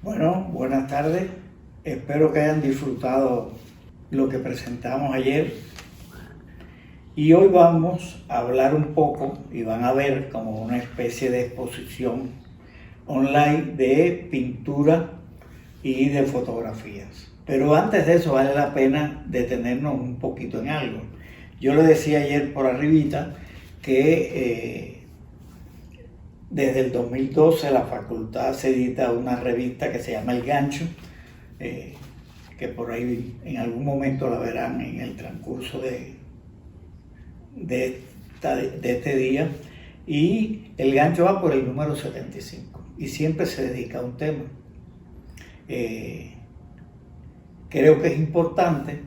Bueno, buenas tardes. Espero que hayan disfrutado lo que presentamos ayer. Y hoy vamos a hablar un poco y van a ver como una especie de exposición online de pintura y de fotografías. Pero antes de eso vale la pena detenernos un poquito en algo. Yo le decía ayer por arribita que desde el 2012 la facultad se edita una revista que se llama El Gancho, que por ahí en algún momento la verán en el transcurso de este día, y El Gancho va por el número 75 y siempre se dedica a un tema. Creo que es importante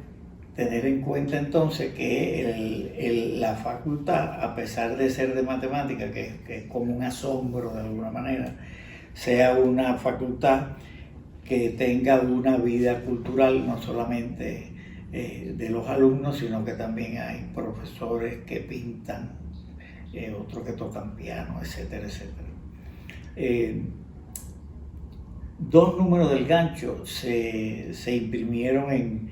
tener en cuenta entonces que la facultad, a pesar de ser de matemática, que es como un asombro de alguna manera, sea una facultad que tenga una vida cultural, no solamente de los alumnos, sino que también hay profesores que pintan, otros que tocan piano, etcétera, etcétera. Dos números del Gancho se imprimieron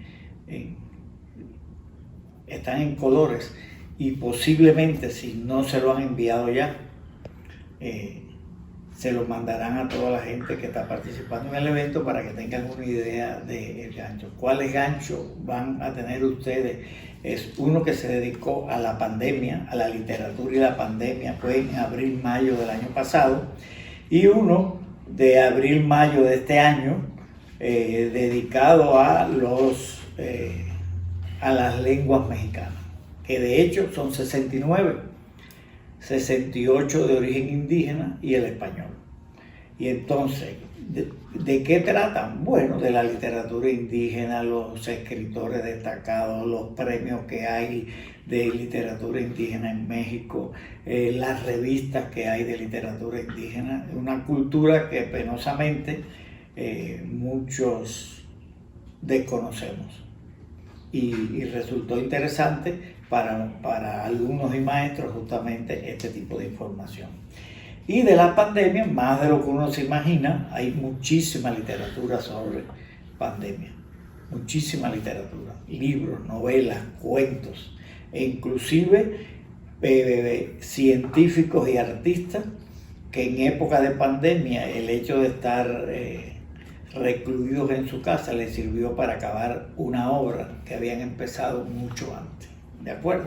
están en colores, y posiblemente, si no se lo han enviado ya, se lo mandarán a toda la gente que está participando en el evento para que tengan una idea del gancho. ¿Cuáles ganchos van a tener ustedes? Es uno que se dedicó a la pandemia, a la literatura y la pandemia, fue en abril-mayo del año pasado, y uno de abril-mayo de este año, dedicado a las lenguas mexicanas, que de hecho son 69, 68 de origen indígena y el español. Y entonces, ¿de qué tratan? Bueno, de la literatura indígena, los escritores destacados, los premios que hay de literatura indígena en México, las revistas que hay de literatura indígena, una cultura que penosamente muchos desconocemos. Y resultó interesante para alumnos y maestros justamente este tipo de información. Y de la pandemia, más de lo que uno se imagina, hay muchísima literatura sobre pandemia, muchísima literatura, libros, novelas, cuentos, e inclusive científicos y artistas que en época de pandemia el hecho de estar recluidos en su casa les sirvió para acabar una obra que habían empezado mucho antes. ¿De acuerdo?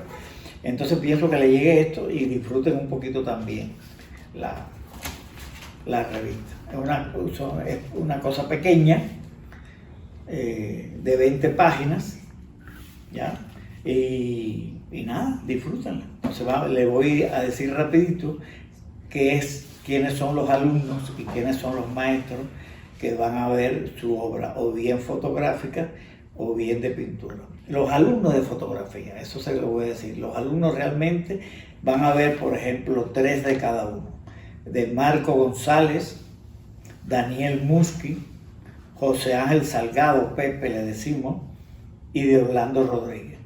Entonces pienso que le llegue esto y disfruten un poquito también la revista. Es una cosa pequeña, de 20 páginas, ¿ya? Y nada, disfrútenla. Entonces le voy a decir rapidito quiénes son los alumnos y quiénes son los maestros que van a ver su obra, o bien fotográfica o bien de pintura. Los alumnos de fotografía, eso se lo voy a decir, los alumnos realmente van a ver, por ejemplo, 3 de cada uno, de Marco González, Daniel Musqui, José Ángel Salgado, Pepe le decimos, y de Orlando Rodríguez.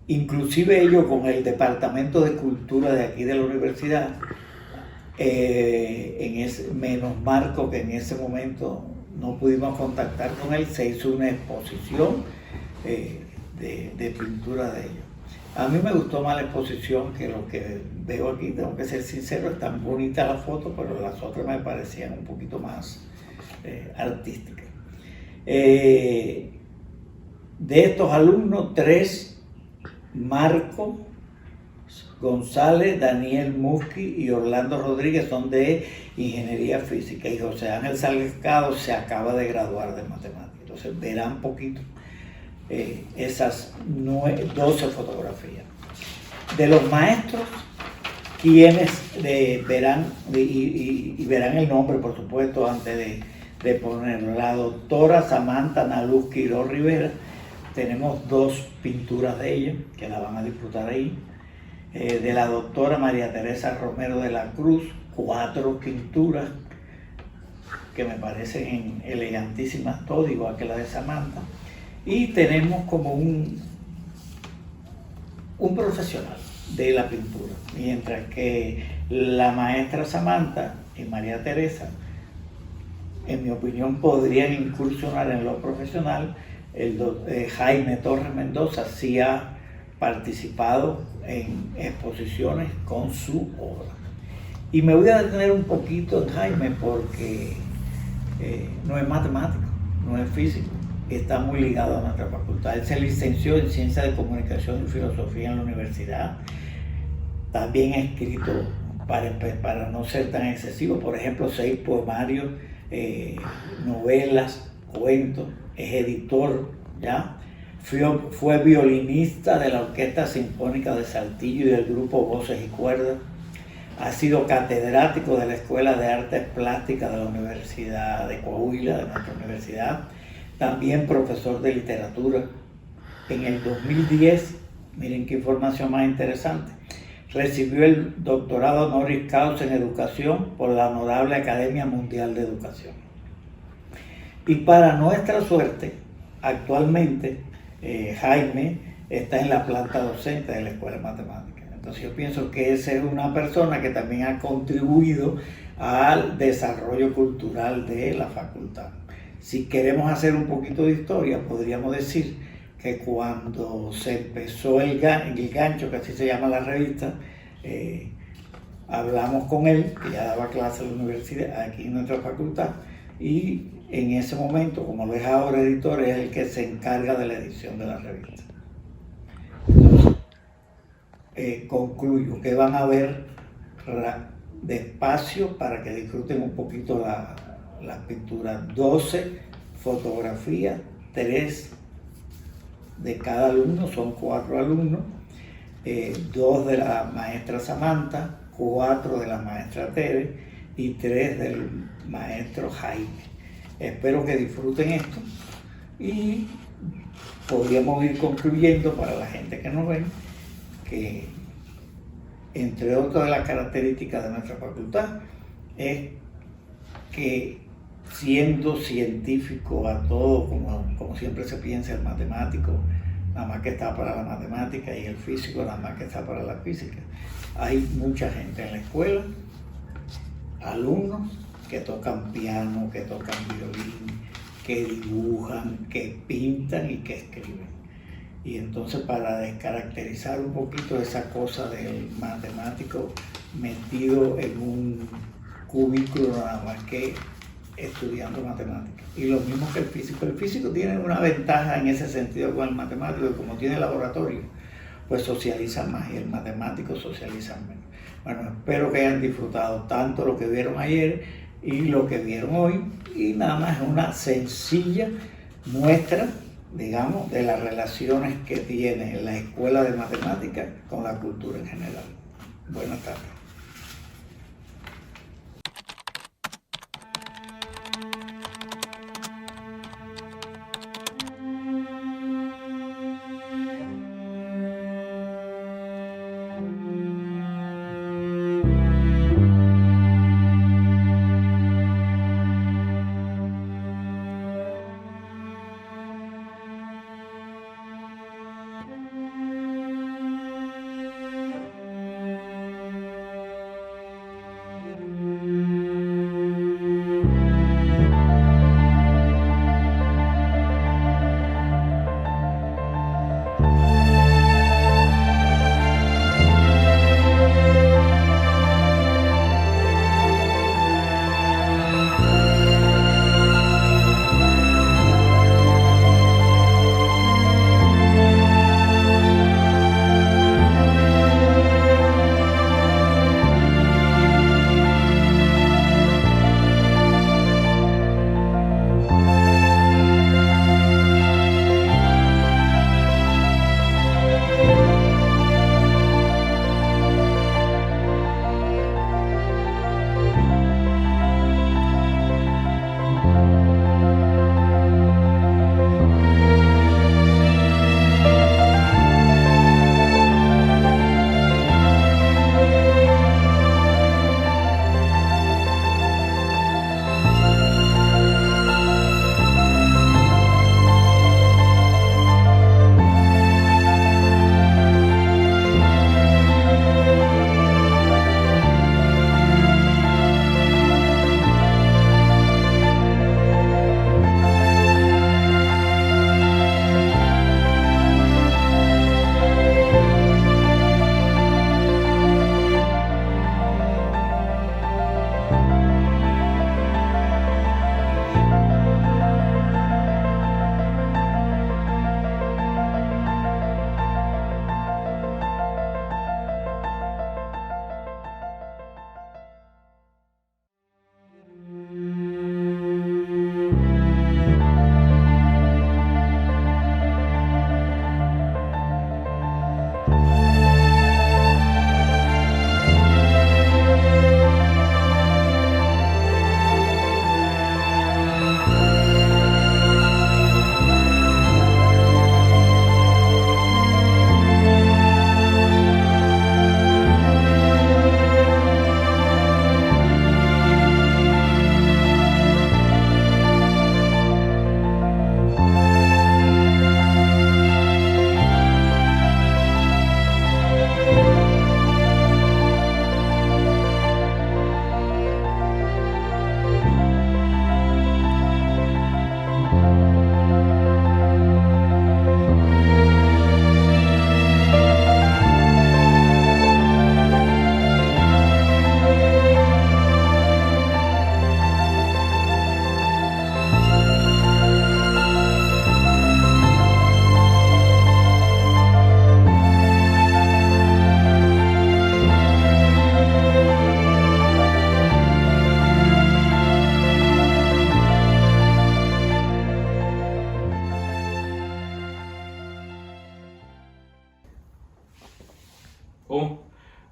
Inclusive ellos con el Departamento de Cultura de aquí de la universidad, menos Marco, que en ese momento no pudimos contactar con él, se hizo una exposición de pintura de ellos. A mí me gustó más la exposición que lo que veo aquí, tengo que ser sincero, es tan bonita la foto, pero las otras me parecían un poquito más artísticas. De estos alumnos, 3, Marco González, Daniel Musqui y Orlando Rodríguez, son de Ingeniería Física, y José Ángel Salgado se acaba de graduar de Matemáticas. Entonces verán poquito esas 12 fotografías. De los maestros, quienes verán, y verán el nombre, por supuesto, antes de ponerlo. La doctora Samantha Naluz Quiroz Rivera, tenemos 2 pinturas de ella que la van a disfrutar ahí. De la doctora María Teresa Romero de la Cruz, 4 pinturas que me parecen elegantísimas todas, igual que la de Samantha. Y tenemos como un profesional de la pintura, mientras que la maestra Samantha y María Teresa en mi opinión, podrían incursionar en lo profesional. Jaime Torres Mendoza sí ha participado en exposiciones con su obra. Y me voy a detener un poquito en Jaime porque no es matemático, no es físico, está muy ligado a nuestra facultad. Él se licenció en Ciencias de Comunicación y Filosofía en la universidad. También ha escrito, para no ser tan excesivo, por ejemplo, 6 poemarios, novelas, cuentos, es editor, ¿ya? Fue violinista de la Orquesta Sinfónica de Saltillo y del grupo Voces y Cuerdas. Ha sido catedrático de la Escuela de Artes Plásticas de la Universidad de Coahuila, de nuestra universidad. También profesor de literatura. En el 2010, miren qué información más interesante, recibió el doctorado honoris causa en educación por la Honorable Academia Mundial de Educación. Y para nuestra suerte, actualmente Jaime está en la planta docente de la Escuela de Matemáticas. Entonces yo pienso que esa es una persona que también ha contribuido al desarrollo cultural de la facultad. Si queremos hacer un poquito de historia, podríamos decir que cuando se empezó el gancho, que así se llama la revista, hablamos con él, que ya daba clase en la universidad, aquí en nuestra facultad, y en ese momento, como lo es ahora editor, es el que se encarga de la edición de la revista. Entonces, concluyo que van a ver despacio para que disfruten un poquito la pintura. 12 fotografías, 3 de cada alumno, son 4 alumnos, 2 de la maestra Samantha, 4 de la maestra Tere y 3 del maestro Jaime. Espero que disfruten esto y podríamos ir concluyendo para la gente que nos ven que entre otras de las características de nuestra facultad es que siendo científico a todo, como siempre se piensa, el matemático nada más que está para la matemática y el físico nada más que está para la física. Hay mucha gente en la escuela, alumnos que tocan piano, que tocan violín, que dibujan, que pintan y que escriben. Y entonces para descaracterizar un poquito esa cosa del matemático metido en un cubículo nada más que estudiando matemáticas. Y lo mismo que el físico. El físico tiene una ventaja en ese sentido con el matemático, y como tiene laboratorio, pues socializan más y el matemático socializa menos. Bueno, espero que hayan disfrutado tanto lo que vieron ayer y lo que vieron hoy, y nada más es una sencilla muestra, digamos, de las relaciones que tiene la escuela de matemáticas con la cultura en general. Buenas tardes.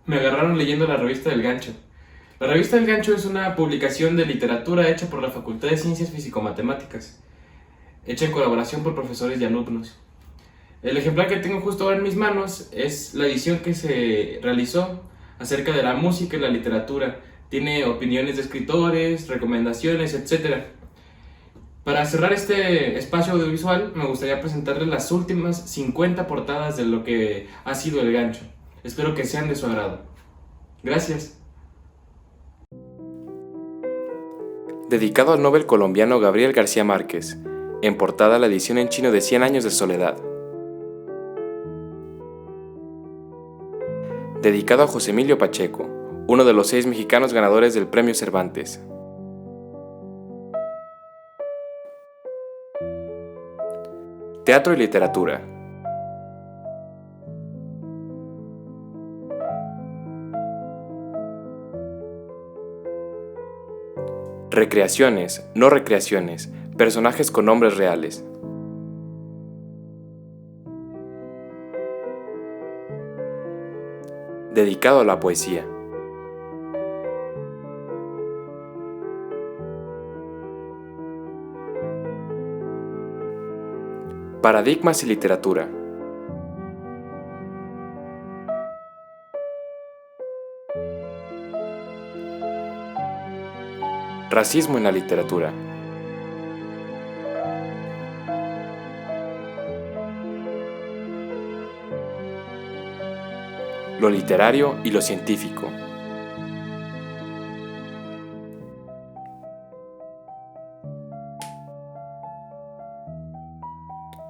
Me agarraron leyendo la revista del Gancho. La revista del Gancho es una publicación de literatura hecha por la Facultad de Ciencias Físico-Matemáticas, hecha en colaboración por profesores y alumnos. El ejemplar que tengo justo ahora en mis manos es la edición que se realizó acerca de la música y la literatura. Tiene opiniones de escritores, recomendaciones, etc. Para cerrar este espacio audiovisual, me gustaría presentarles las últimas 50 portadas de lo que ha sido el Gancho. Espero que sean de su agrado. Gracias. Dedicado al Nobel colombiano Gabriel García Márquez, en portada la edición en chino de 100 años de soledad. Dedicado a José Emilio Pacheco, uno de los 6 mexicanos ganadores del Premio Cervantes. Teatro y literatura. Recreaciones, no recreaciones, personajes con nombres reales. Dedicado a la poesía. Paradigmas y literatura. Racismo en la literatura. Lo literario y lo científico.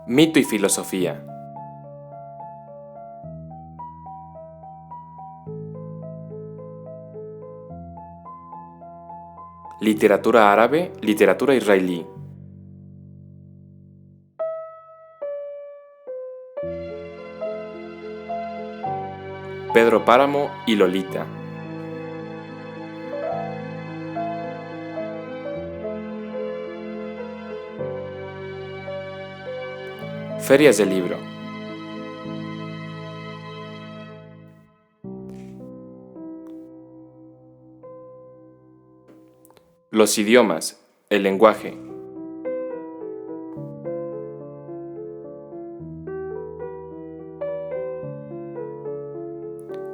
Mito y filosofía. Literatura árabe, literatura israelí. Pedro Páramo y Lolita. Ferias del libro. Los idiomas, el lenguaje.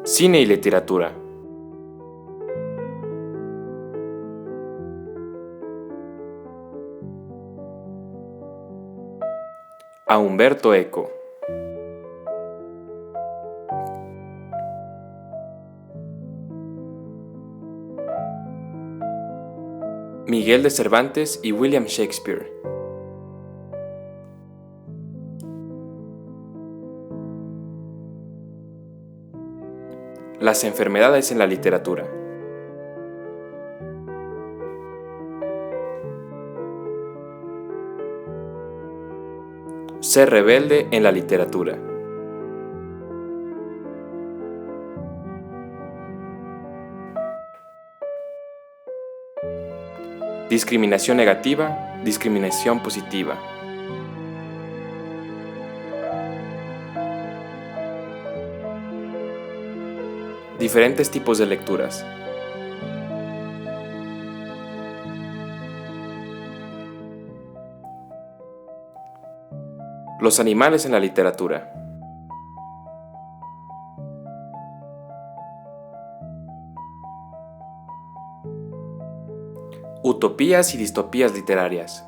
Cine y literatura. A Humberto Eco. Miguel de Cervantes y William Shakespeare. Las enfermedades en la literatura. Ser rebelde en la literatura. Discriminación negativa, discriminación positiva. Diferentes tipos de lecturas. Los animales en la literatura. Utopías y distopías literarias.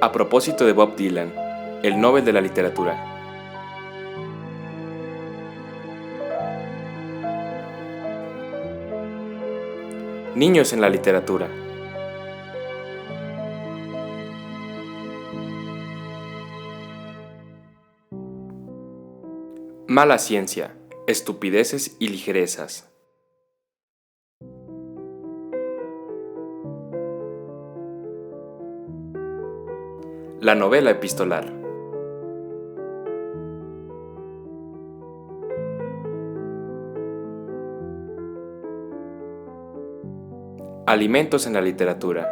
A propósito de Bob Dylan, el Nobel de la literatura. Niños en la literatura. Mala ciencia, estupideces y ligerezas. La novela epistolar. Alimentos en la literatura.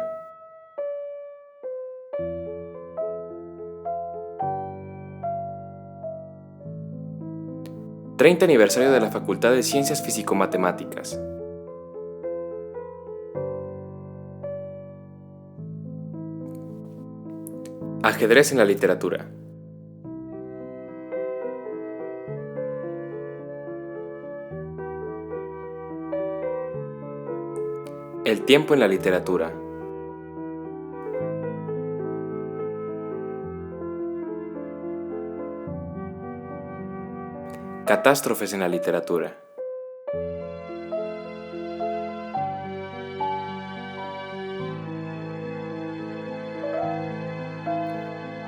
30 aniversario de la Facultad de Ciencias Físico-Matemáticas. Ajedrez en la literatura. El tiempo en la literatura. Catástrofes en la literatura.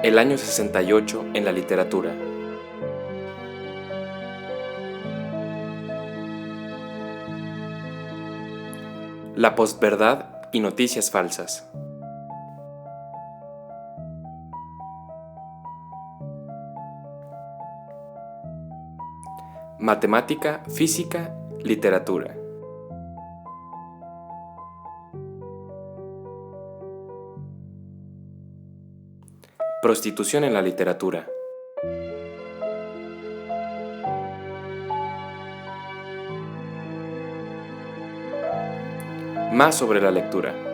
El año 68 en la literatura. La posverdad y noticias falsas. Matemática, física, literatura. Prostitución en la literatura. Más sobre la lectura.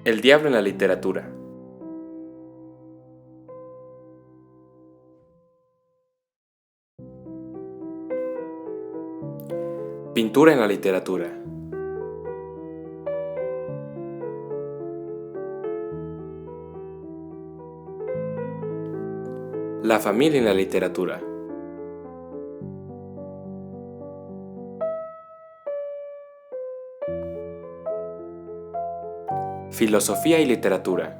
El diablo en la literatura. Pintura en la literatura. La familia en la literatura. Filosofía y literatura.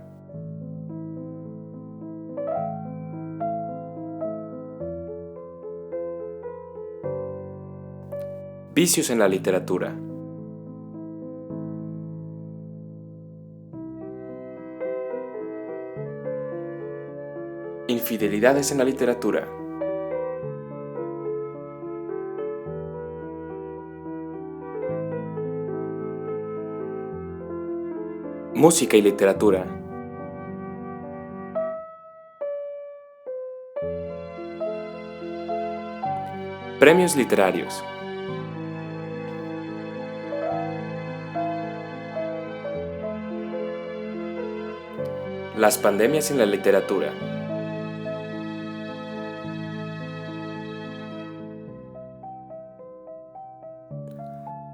Vicios en la literatura. Infidelidades en la literatura. Música y literatura. Premios literarios. Las pandemias en la literatura.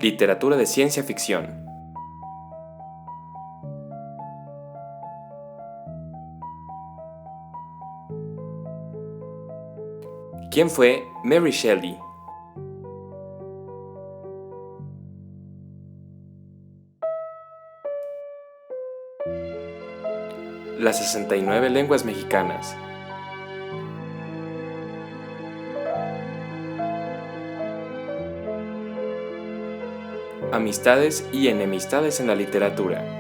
Literatura de ciencia ficción. ¿Quién fue Mary Shelley? Las 69 lenguas mexicanas. Amistades y enemistades en la literatura.